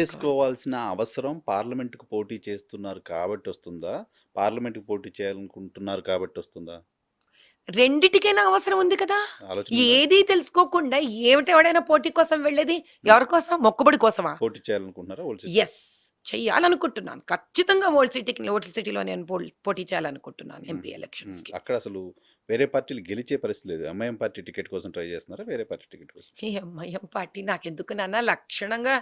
చేసుకోవాల్సిన అవసరం పార్లమెంట్‌కి పోటీ చేస్తున్నారు కాబట్టి వస్తుందా? పార్లమెంట్‌కి పోటీ చేయాలనుకుంటున్నారు కాబట్టి వస్తుందా? రెండిటికైనా అవసరం ఉంది కదా! ఆలోచన ఉందా? ఏది తెలుసుకోకుండా ఏమిటి ఎవడైనా పోటీ కోసం వెళ్ళేది? హ్మ్. ఎవరి కోసం? మొక్కుబడి కోసమా? పోటీ చేయాలనుకుంటున్నారా ఓల్డ్ సిటీలో? యెస్. చెయ్యాలనుకుంటున్నాను. ఖచ్చితంగా ఓల్డ్ సిటీలో నేను పోటీ చేయాలనుకుంటున్నాను ఎంపీ ఎలక్షన్స్‌కి. అక్కడ అసలు వేరే పార్టీలు గెలిచే పరిస్థితి లేదు. ఎంఐఎం పార్టీ టికెట్ కోసం ట్రై చేస్తున్నారా? వేరే పార్టీ టికెట్ కోసం? ఈ ఎంఐఎం పార్టీ నాకెందుకు నాన్న లక్షణంగా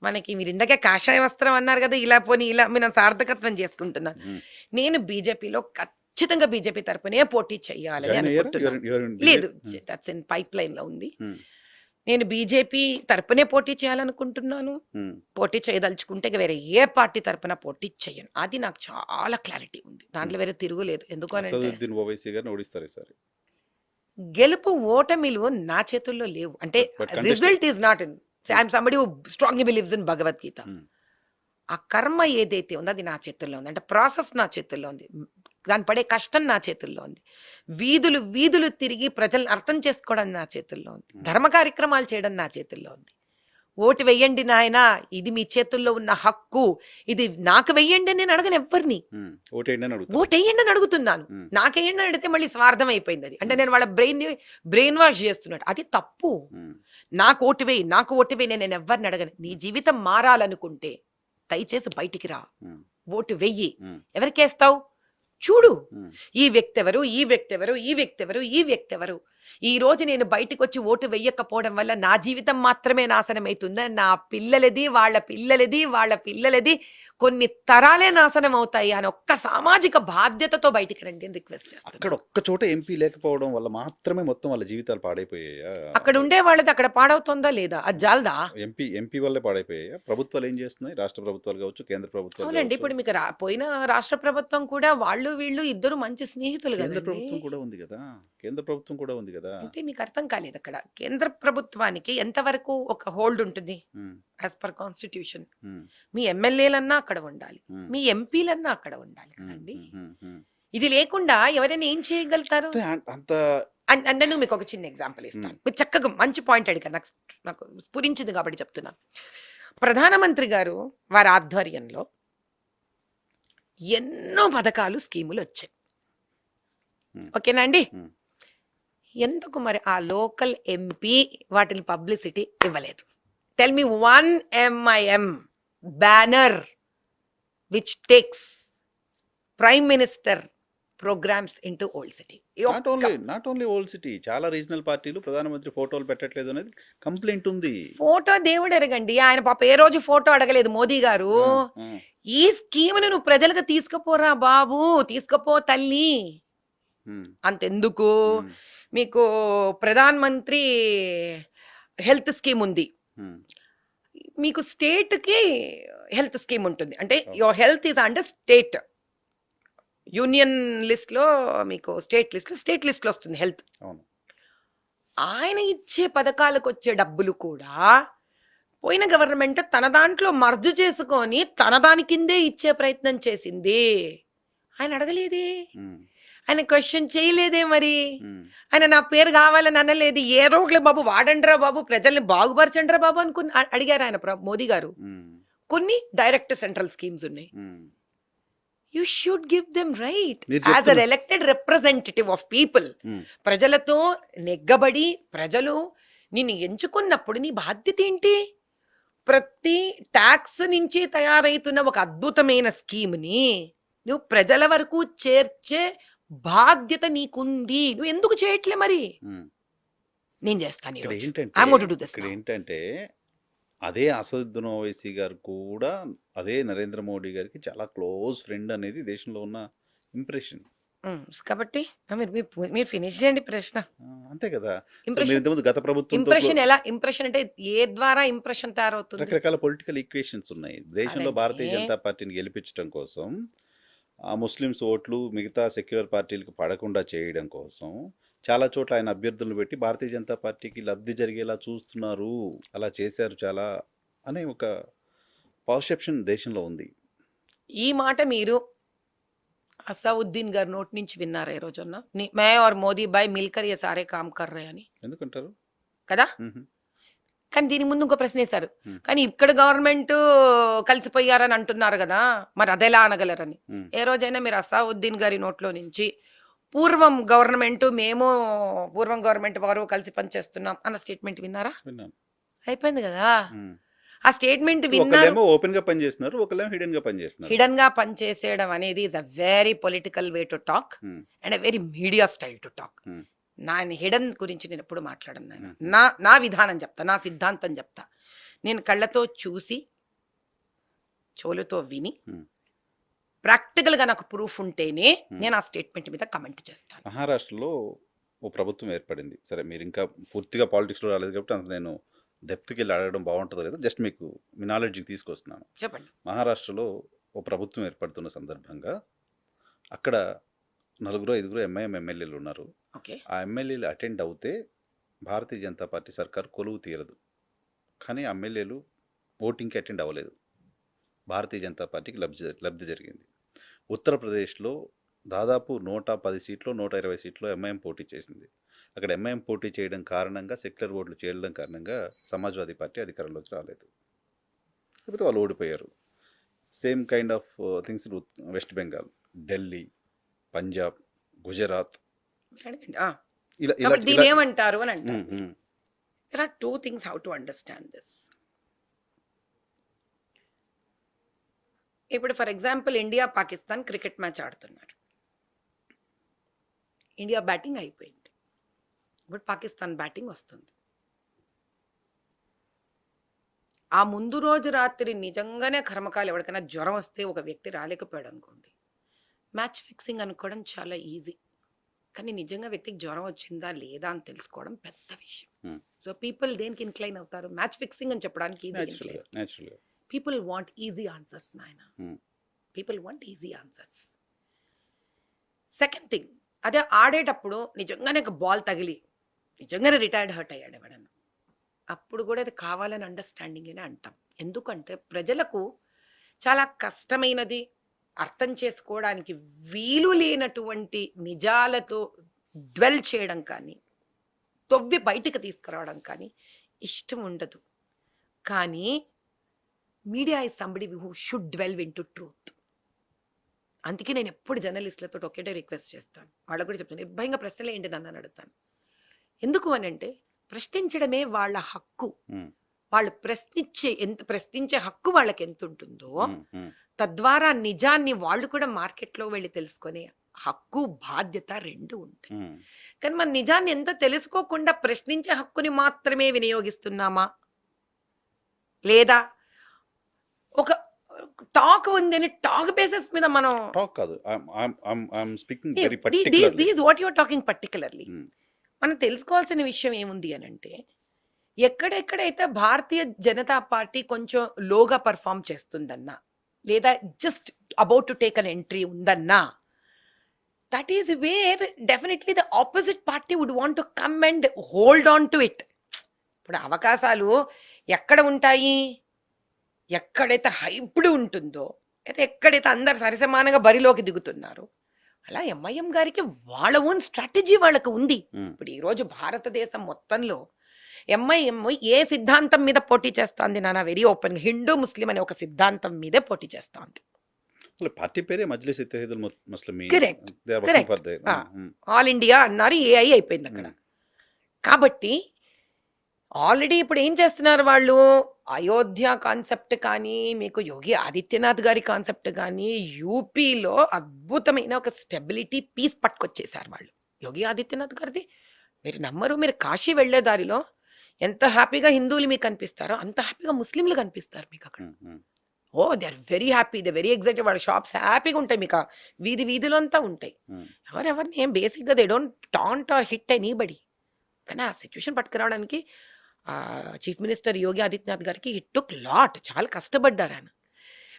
మనకి మీరిందాకే కాషాయ వస్త్రం అన్నారు కదా! ఇలా పోనీ ఇలా నేను సార్థకత్వం చేసుకుంటున్నాను. హ్మ్. నేను బీజేపీలో ఖచ్చితంగా బీజేపీ తరపునే పోటీ చేయాలని జాయిన్ అయ్యారా? అనుకుంటున్నాను. యూఆర్ ఇన్ లేదు. బీజేపీ? హ్మ్. దట్స్ ఇన్ పైప్‌లైన్‌లో ఉంది. హ్మ్. నేను బీజేపీ తరపునే పోటీ చేయాలనుకుంటున్నాను. హ్మ్. పోటీ చేయదలుచుకుంటే ఇక వేరే ఏ పార్టీ తరపున పోటీ చెయ్యను. అది నాకు చాలా క్లారిటీ ఉంది. హ్మ్. దాంట్లో వేరే తిరుగులేదు. ఎందుకు అనంటే అసదుద్దీన్ ఓవైసీ గారిని ఓడిస్తారు ఈసారి. గెలుపు, ఓటమిలు నా చేతుల్లో లేవు. అంటే but contest result is not in I hmm. Am somebody who strongly believes in Bhagavad Gita. Hmm. ఆ కర్మ ఏదైతే ఉందో అది నా చేతుల్లో ఉంది. అంటే ప్రాసెస్ నా చేతుల్లో ఉంది. దాని పడే కష్టం నా చేతుల్లో ఉంది. వీధులు, వీధులు తిరిగి ప్రజల్ని అర్థం చేసుకోవడం నా చేతుల్లో ఉంది. హ్మ్. ధర్మ కార్యక్రమాలు చేయడం నా చేతుల్లో ఉంది. ఓటు వెయ్యండి నాయనా, ఇది మీ చేతుల్లో ఉన్న హక్కు. ఇది నాకు వెయ్యండి అని నేను అడగను ఎవ్వరిని. హ్మ్. ఓటేయండి అని అడుగుతారు. ఓటెయ్యండి అని అడుగుతున్నాను. హ్మ్. నాకెయ్యండి అని అడిగితే మళ్ళీ స్వార్థం అయిపోయింది అది. అంటే హ్మ్. నేను వాళ్ళ బ్రెయిన్ వాష్ చేస్తున్నట్టు. అది తప్పు. హ్మ్. నాకు ఓటు వెయ్యి, నాకు ఓటు వెయ్యి నేను ఎవ్వరిని అడగను. నీ జీవితం మారాలనుకుంటే దయచేసి బయటికి రా. హ్మ్. ఓటు వెయ్యి. హ్మ్. ఎవరికేస్తావు? చూడు. హ్మ్. ఈ వ్యక్తెవరు? ఈ వ్యక్తెవరు? ఈ వ్యక్తెవరు? ఈ వ్యక్తెవరు? ఈ రోజు నేను బయటికొచ్చి ఓటు వెయ్యకపోవడం వల్ల నా జీవితం మాత్రమే నాశనమైతుందా? నా పిల్లలది, వాళ్ళ పిల్లలది, వాళ్ళ పిల్లలది కొన్ని తరాలే నాశనం అవుతాయి అని ఒక్క సామాజిక బాధ్యతతో బయటికి రండి అని రిక్వెస్ట్ అక్కడ చేస్తున్నాను. ఒక్క చోట ఎంపీ లేకపోవడం వల్ల మాత్రమే మొత్తం వాళ్ళ జీవితాలు పాడైపోయాయా? అక్కడ ఉండే వాళ్ళది అక్కడ పాడవుతుందా లేదా? అది జాలదా? ఎంపీ వల్లే పాడైపోయాయా? ప్రభుత్వాలు ఏం చేస్తున్నాయి? రాష్ట్ర ప్రభుత్వాలు కావచ్చు, కేంద్ర ప్రభుత్వాలు అవునండి. కావచ్చు. ఇప్పుడు మీకు పోయిన రాష్ట్ర ప్రభుత్వం కూడా వాళ్ళు వీళ్ళు ఇద్దరు మంచి స్నేహితులు కేంద్ర గదండీ! ప్రభుత్వం కూడా ఉంది కదా! కేంద్ర ప్రభుత్వం కూడా ఉంది కదా! అంటే మీకు అర్థం కాలేదక్కడ. కేంద్ర ప్రభుత్వానికి ఎంతవరకు ఒక హోల్డ్ ఉంటుంది? Hmm. As per constitution. Hmm. మీ ఎమ్మెల్యేలన్నా అక్కడ ఉండాలి. హ్మ్. మీ ఎంపీలన్నా అక్కడ ఉండాలి హ్మ్. కదండీ! హ్మ్. హ్మ్. హ్మ్. ఇది లేకుండా ఎవరైనా ఏం చేయగలుగుతారు? అంతే అంత అండ్ నేను మీకొక చిన్న ఎగ్జాంపుల్ హ్మ్. ఇస్తాను. మీరు చక్కగా మంచి పాయింట్ అడిగారు. నాకు స్ఫురించింది కాబట్టి చెప్తున్నాను. ప్రధానమంత్రి గారు వారి ఆధ్వర్యంలో ఎన్నో పథకాలు, స్కీములొచ్చాయి. హ్మ్. ఓకేనా అండి? హ్మ్. ఎందుకు మరి ఆ లోకల్ ఎంపీ వాటిని పబ్లిసిటీ ఇవ్వలేదు? Tell me one MIM banner which takes prime minister programmes into old city. Not only old city. చాలా రీజనల్ పార్టీలు ప్రధానమంత్రి ఫోటోలు పెట్టట్లేదు అనేది కంప్లైంట్ ఉంది. ఫోటో దేవుడు ఎరగండి. ఆయన పాప ఏ రోజు ఫోటో అడగలేదు మోదీ గారు. ఆ! ఆ! ఈ స్కీమ్‌ని నువ్వు ప్రజలకు తీసుకుపోరా బాబు, తీసుకుపో తల్లి. హ్మ్. అంతెందుకు హ్మ్. మీకు ప్రధాన్ మంత్రి హెల్త్ స్కీమ్ ఉంది. హ్మ్. మీకు స్టేట్‌కి హెల్త్ స్కీమ్ ఉంటుంది. అంటే అవును. Your health is under state. Union లిస్ట్‌లో మీకు స్టేట్ లిస్ట్‌లో వస్తుంది హెల్త్. అవును. ఆయన ఇచ్చే పథకాలకొచ్చే డబ్బులు కూడా పోయిన గవర్నమెంట్ తన దాంట్లో మర్జ్ చేసుకొని తన దాని కిందే ఇచ్చే ప్రయత్నం చేసింది. ఆయన అడగలేదే. హ్మ్. ఆయన క్వెషన్ చేయలేదే మరి. హ్మ్. ఆయన నా పేరు కావాలని అనలేదు. ఏరోగ్లే బాబు వాడండిరా బాబు ప్రజల్ని బాగుపరచండిరా బాబు అనుకుని అడిగారు ఆయన మోదీ గారు. హ్మ్. కొన్ని డైరెక్ట్ సెంట్రల్ స్కీమ్స్ ఉన్నాయి. హ్మ్. You should give them right మీరు యాజ్ అ చెప్తున్న ఎలక్టెడ్ రిప్రజెంటేటివ్ ఆఫ్ పీపుల్. హ్మ్. ప్రజలతో నెగ్గబడి ప్రజలు నిన్ను ఎంచుకున్నప్పుడు నీ బాధ్యత ఏంటి? ప్రతి ట్యాక్స్ నుంచి తయారైతున్న ఒక అద్భుతమైన స్కీమ్‌ని నువ్వు ప్రజల వరకు చేర్చే బాధ్యత నీకుంది. నువ్వు ఎందుకు చేయట్లే మరి? హ్మ్. నేను చేస్తాను ఇక్కడ ఈరోజు. ఏంటంటే I'm going to do this ఇక్కడ నౌ. ఏంటంటే అదే అసదుద్దీన్ ఓవైసీ గారు కూడా అదే నరేంద్ర మోడీ గారికి చాలా క్లోజ్ ఫ్రెండ్ అనేది దేశంలో ఉన్న ఇంప్రెషన్. కాబట్టి మీరు మీరు మీరు ఫినిష్ చేయండి ప్రశ్న. అంతే కదా! సో, మీరు ఇంప్రెషన్ ఇంతకుముందు గత ప్రభుత్వంతో ఇంప్రెషన్ ఎలా ఇంప్రెషన్ అంటే ఏ ద్వారా ఇంప్రెషన్ తయారవుతుంది? రకరకాల పొలిటికల్ ఈక్వేషన్స్ ఉన్నాయి. దేశంలో కాదండి. భారతీయ జనతా పార్టీని గెలిపించడం కోసం, ఆ ముస్లిమ్స్ ఓట్లు మిగతా సెక్యులర్ పార్టీలకు పడకుండా చేయడం కోసం, చాలా చోట్ల ఆయన అభ్యర్థులను పెట్టి భారతీయ జనతా పార్టీకి లబ్ధి జరిగేలా చూస్తున్నారు. అలా చేశారు చాలా అనే ఒక పర్సెప్షన్ దేశంలో ఉంది. ఈ మాట మీరు అసౌద్దీన్ గారి నోటి నుంచి విన్నారా ఏ రోజన్నా? मैं और मोदी भाई मिलकर ये सारे काम कर रहे हैं అని. ఎందుకంటారు? కదా! హుహు. కానీ దీని ముందు ఇంకో ప్రశ్న వేశారు. హ్మ్. కానీ ఇక్కడ గవర్నమెంట్ కలిసిపోయారని అంటున్నారు కదా, మరి అదెలా అనగలరని. హ్మ్. ఏ రోజైనా మీరు అసావుద్దీన్ గారి నోట్లో నుంచి పూర్వం గవర్నమెంట్ వారు కలిసి పనిచేస్తున్నాం అన్న స్టేట్మెంట్ విన్నారా? విన్నాను. అయిపోయింది కదా. హ్మ్. ఆ స్టేట్మెంట్ విన్నారు. ఒకళ్ళేమో ఓపెన్ గా పనిచేస్తున్నారు, ఒకళ్ళేమో హిడెన్ గా పనిచేస్తున్నారు. హిడన్ గా పనిచేసేయడం అనేది is a very political way to talk hmm. And a very media style to talk. Hmm. నా హిడన్ గురించి నేను ఎప్పుడు మాట్లాడను నాయన. హ్మ్. నా విధానం చెప్తా, నా సిద్ధాంతం చెప్తా. నేను కళ్ళతో చూసి చెవులతో విని హ్మ్. ప్రాక్టికల్ గా నాకు ప్రూఫ్ ఉంటేనే హ్మ్. నేను ఆ స్టేట్మెంట్ మీద కమెంట్ చేస్తాను. మహారాష్ట్రలో ఓ ప్రభుత్వం ఏర్పడింది. సరే మీరు ఇంకా పూర్తిగా పాలిటిక్స్లో రాలేదు కాబట్టి అంత నేను డెప్త్కి వెళ్ళి అడగడం బాగుంటుందో లేదో జస్ట్ మీకు మీ నాలెడ్జ్కి తీసుకొస్తున్నాను. చెప్పండి. మహారాష్ట్రలో ఓ ప్రభుత్వం ఏర్పడుతున్న సందర్భంగా అక్కడ 4-5 ఎంఐఎం ఎమ్మెల్యేలు ఉన్నారు. ఓకే. ఆ ఎమ్మెల్యేలు అటెండ్ అవుతే భారతీయ జనతా పార్టీ సర్కారు కొలువు తీరదు. కానీ ఆ ఎమ్మెల్యేలు ఓటింగ్కి అటెండ్ అవ్వలేదు. భారతీయ జనతా పార్టీకి లబ్ధి జరిగింది. ఉత్తరప్రదేశ్లో దాదాపు 110 సీట్లు 120 సీట్లు ఎంఐఎం పోటీ చేసింది. అక్కడ ఎంఐఎం పోటీ చేయడం కారణంగా సెక్యులర్ ఓట్లు చేయడం కారణంగా సమాజ్వాదీ పార్టీ అధికారంలోకి రాలేదు. లేకపోతే వాళ్ళు ఓడిపోయారు. Same kind of things west Bengal, Delhi, Punjab, Gujarat మీరు అడగండి. ఇలా ఇలా కాబట్టి దీని ఏమంటారు అని ఉమ్, అంటారు. ఉమ్, There are two things how to understand this. ఇప్పుడు for example India Pakistan cricket match ఆడుతున్నారు. ఇండియా బ్యాటింగ్ అయిపోయింది. ఇప్పుడు పాకిస్తాన్ బ్యాటింగ్ వస్తుంది. ఆ ముందు రోజు రాత్రి నిజంగానే కర్మకాలు ఎవరికైనా జ్వరం వస్తే ఒక వ్యక్తి రాలేకపోయాడు అనుకోండి, మ్యాచ్ ఫిక్సింగ్ అనుకోవడం చాలా ఈజీ. కానీ నిజంగా వ్యక్తికి జ్వరం వచ్చిందా లేదా అని తెలుసుకోవడం పెద్ద విషయం. ఉమ్. సో పీపుల్ దేనికి ఇన్క్లైన్ అవుతారు? మ్యాచ్ ఫిక్సింగ్ అని చెప్పడానికి easy Naturally, naturally. People want easy answers నాయన. Hmm. People want easy answers. Second thing, అదే ఆడేటప్పుడు నిజంగానే ఒక బాల్ తగిలి నిజంగానే రిటైర్డ్ హర్ట్ అయ్యాడు ఎవడన్నా, అప్పుడు కూడా అది కావాలని అండర్స్టాండింగ్ అని అంటాం. ఎందుకంటే ప్రజలకు చాలా కష్టమైనది, అర్థం చేసుకోవడానికి వీలు లేనటువంటి నిజాలతో డ్వెల్ చేయడం కానీ తొవ్వి బయటికి తీసుకురావడం కానీ ఇష్టం ఉండదు. కానీ media is somebody who should delve in to truth. అందుకే నేను ఎప్పుడు జర్నలిస్టులతో ఒకటే రిక్వెస్ట్ చేస్తాను, వాళ్ళకు కూడా చెప్తాను, నిర్భయంగా ప్రశ్నలు ఏంటి నన్ను అని అడుగుతాను. ఎందుకు అని అంటే ప్రశ్నించడమే వాళ్ళ హక్కు. Hmm. వాళ్ళు ప్రశ్నించే హక్కు వాళ్ళకి ఎంత ఉంటుందో Hmm. Hmm. తద్వారా నిజాన్ని వాళ్ళు కూడా మార్కెట్లో వెళ్ళి తెలుసుకునే హక్కు బాధ్యత రెండు ఉంటాయి. Hmm. కానీ మన నిజాన్ని ఎంత తెలుసుకోకుండా ప్రశ్నించే హక్కుని మాత్రమే వినియోగిస్తున్నామా, లేదా ఒక టాక్ ఉందని టాక్ బేసిస్ మీద మనం Talk కాదు. I'm speaking very particularly. These what your talking particularly. Hmm. మనం తెలుసుకోవాల్సిన విషయం ఏముంది అని అంటే, ఎక్కడెక్కడైతే భారతీయ జనతా పార్టీ కొంచెం లోగా పర్ఫామ్ చేస్తుందన్నా, లేదా just about to take an entry ఉందన్నా, that is where definitely the opposite party would want to come and hold on to it. ఇప్పుడు అవకాశాలు ఎక్కడ ఉంటాయి? ఎక్కడైతే హైప్డ్ ఉంటుందో, అయితే ఎక్కడైతే అందరు సరిసమానంగా బరిలోకి దిగుతున్నారో, అలా ఎంఐఎం గారికి వాళ్ళ ఓన్ స్ట్రాటజీ వాళ్ళకు ఉంది. Hmm. ఇప్పుడు ఈరోజు భారతదేశం మొత్తంలో ఎంఐఎం ఏ సిద్ధాంతం మీద పోటీ చేస్తుంది నాన్న? వెరీ ఓపెన్, హిందూ ముస్లిం అనే ఒక సిద్ధాంతం మీదే పోటీ చేస్తుంది. అసలు పార్టీ పేరే Majlis Ittehadul Muslimeen. Correct. They are working for their. Ah. Hmm. All India అన్నారు, ఏఐ అయిపోయింది అక్కడ. కాబట్టి ఆల్రెడీ ఇప్పుడు ఏం చేస్తున్నారు వాళ్ళు? అయోధ్య కాన్సెప్ట్ కానీ, మీకు యోగి ఆదిత్యనాథ్ గారి కాన్సెప్ట్ కానీ, యూపీలో అద్భుతమైన ఒక స్టెబిలిటీ పీస్ పట్టుకొచ్చేసారు వాళ్ళు. యోగి ఆదిత్యనాథ్ గారిది మీరు నమ్మరు, మీరు కాశీ వెళ్లే దారిలో ఎంత హ్యాపీగా హిందువులు మీకు కనిపిస్తారో అంత హ్యాపీగా ముస్లింలు కనిపిస్తారు మీకు అక్కడ. Hmm. Hmm. Oh they are very happy, they very excited. వాళ్ళ షాప్స్ హ్యాపీగా ఉంటాయి, మీకు ఆ వీధిలో అంతా ఉంటాయి. Hmm. ఎవరెవరిని ఏం బేసిక్గా they don't taunt or hit anybody. కానీ ఆ సిచ్యువేషన్ పట్టుకురావడానికి చీఫ్ మినిస్టర్ యోగి ఆదిత్యనాథ్ గారికి హిట్ టుక్ లాట్, చాలా కష్టపడ్డారు ఆయన.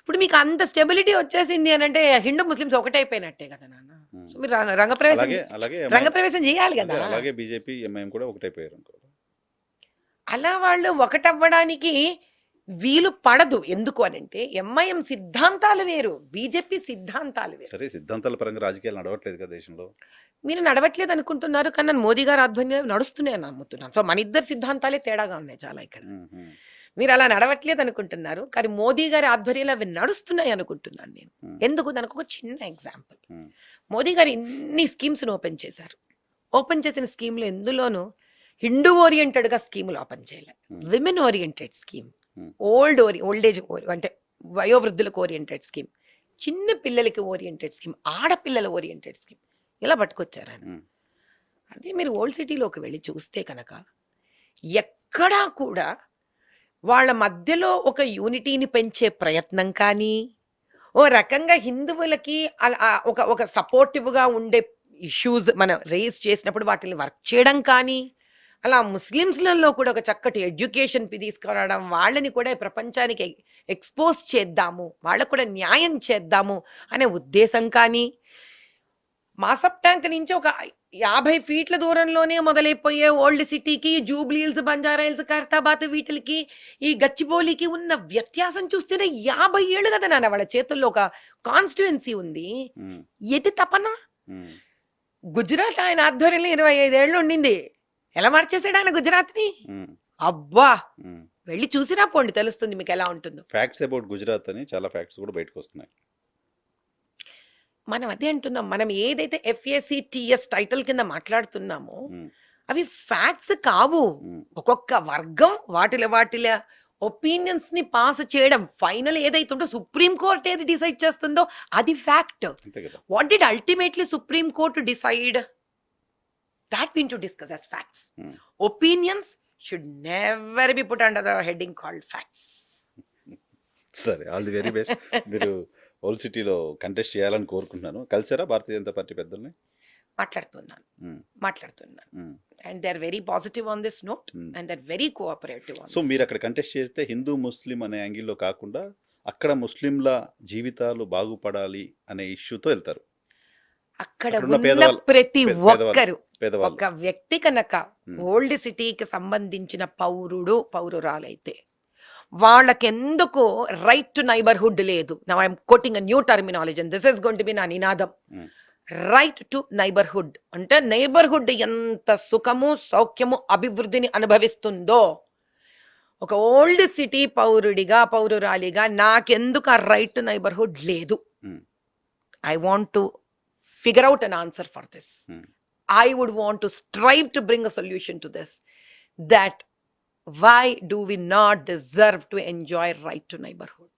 ఇప్పుడు మీకు అంత స్టెబిలిటీ వచ్చేసింది అని అంటే హిందూ ముస్లిమ్స్ ఒకటైపోయినట్టే కదా నాన్న. సో మీరు రంగప్రవేశం చేయాలి కదా. అలాగే బీజేపీ ఎంఐఎం కూడా ఒకటైపోయారు అనుకో. అలా వాళ్ళు ఒకటవ్వడానికి వీలు పడదు. ఎందుకు అనంటే ఎంఐఎం సిద్ధాంతాలు వేరు, బీజేపీ సిద్ధాంతాలు వేరు. సరే, సిద్ధాంతాల పరంగా రాజకీయాలు నడవట్లేదు కదా దేశంలో. మీరు నడవట్లేదు అనుకుంటున్నారు, కానీ నేను మోదీ గారి ఆధ్వర్యంలో నడుస్తున్నాయని నమ్ముతున్నాను. సో మన ఇద్దరు సిద్ధాంతాలే తేడాగా ఉన్నాయి చాలా ఇక్కడ. మ్మ్. మీరు అలా నడవట్లేదు అనుకుంటున్నారు, కానీ మోదీ గారి ఆధ్వర్యంలో అవి నడుస్తున్నాయి అనుకుంటున్నాను నేను. మ్మ్. ఎందుకు? దానికి ఒక చిన్న ఎగ్జాంపుల్. మ్మ్. మోదీ గారు ఇన్ని స్కీమ్స్ని ఓపెన్ చేశారు. ఓపెన్ చేసిన స్కీమ్లు ఎందులోనూ హిందూ ఓరియంటెడ్గా స్కీములు ఓపెన్ చేయలే. విమెన్ ఓరియంటెడ్ స్కీమ్, ఓల్డేజ్ అంటే వయోవృద్ధులకు ఓరియంటెడ్ స్కీమ్, చిన్న పిల్లలకి ఓరియంటెడ్ స్కీమ్, ఆడపిల్లల ఓరియంటెడ్ స్కీమ్, ఇలా పట్టుకొచ్చారు ఆయన. మ్మ్. అదే మీరు ఓల్డ్ సిటీలోకి వెళ్ళి చూస్తే కనుక ఎక్కడా కూడా వాళ్ళ మధ్యలో ఒక యూనిటీని పెంచే ప్రయత్నం కానీ, ఓ రకంగా హిందువులకి ఒక సపోర్టివ్గా ఉండే ఇష్యూస్ మనం రేస్ చేసినప్పుడు వాటిని వర్క్ చేయడం కానీ, అలా ముస్లిమ్స్లలో కూడా ఒక చక్కటి ఎడ్యుకేషన్ తీసుకురావడం, వాళ్ళని కూడా ప్రపంచానికి ఎక్స్పోజ్ చేద్దాము, వాళ్ళకు కూడా న్యాయం చేద్దాము అనే ఉద్దేశం కానీ, మాసప్ ట్యాంక్ నుంచి ఒక 50 ఫీట్ల దూరంలోనే మొదలైపోయే ఓల్డ్ సిటీకి, Jubilee hills, Banjara hills, Khairatabad వీటికి, ఈ గచ్చిబౌలికి ఉన్న వ్యత్యాసం చూస్తేనే 50 ఏళ్ళు కదా నాన్న వాళ్ళ చేతుల్లో ఒక కాన్స్టిట్యుయెన్సీ ఉంది. మ్మ్. ఎది తపన? మ్మ్. గుజరాత్ ఆయన ఆధ్వర్యంలో 25 ఏళ్ళు ఉండింది. ఎలా మార్చేసాడు ఆయన గుజరాత్ని? మ్మ్. అబ్బా, మ్మ్. వెళ్ళి చూసినా పోండి, తెలుస్తుంది మీకు ఎలా ఉంటుందో. ఫ్యాక్ట్స్ అబౌట్ గుజరాత్ అని చాలా ఫ్యాక్ట్స్ కూడా బయటకు వస్తున్నాయి. మనం అదే అంటున్నాం, మనం ఏదైతే FACTS టైటిల్ కింద మాట్లాడుతున్నామో మ్మ్. అవి ఫ్యాక్ట్స్ కావు. మ్మ్. ఒక్కొక్క వర్గం వాటిల ఒపీనియన్స్ ని పాస్ చేయడం, ఫైనల్ ఏదైతే ఉందో సుప్రీం కోర్ట్ ఏది డిసైడ్ చేస్తుందో అది ఫ్యాక్ట్. అంతే కదా. What did ultimately supreme court decide? That mean to discuss as facts. Hmm. Opinions should never be put under the heading called facts. సరే, ఆల్ ది వెరీ బెస్ట్. మీరు old సిటీలో contest చేయాలని కోరుకుంటున్నాను. కలిసారా Bharatiya Janata party పెద్దల్ని? మాట్లాడుతున్నాను. మ్మ్. And they're very positive on this note, hmm. and they're very cooperative on so this. మీరు అక్కడ contest చేస్తే హిందూ ముస్లిం అనే యాంగిల్లో కాకుండా అక్కడ ముస్లింల జీవితాలు బాగుపడాలి అనే ఇష్యూతో వెళ్తారు. అక్కడ అక్కడున్న ఉన్న పేదవాళ్ళు, ప్రతి పేదవాళ్ళు, ఒక్కరు, పేదవాళ్ళు. ఒక వ్యక్తి కనుక మ్మ్. ఓల్డ్ సిటీకి సంబంధించిన పౌరురాలైతే వాళ్ళకెందుకు రైట్ టు నైబర్హుడ్ లేదు. Now I'm quoting a new terminology, this is going to be నా నినాదం. మ్మ్. రైట్ టు నైబర్హుడ్ అంటే నైబర్హుడ్ ఎంత సుఖము, సౌఖ్యము, అభివృద్ధిని అనుభవిస్తుందో, ఒక ఓల్డ్ సిటీ పౌరురాలిగా నాకెందుకు ఆ రైట్ టు నైబర్హుడ్ లేదు? మ్మ్. I want to figure out an answer for this. Hmm. I would want to strive to bring a solution to this. That why do we not deserve to enjoy right to neighborhood?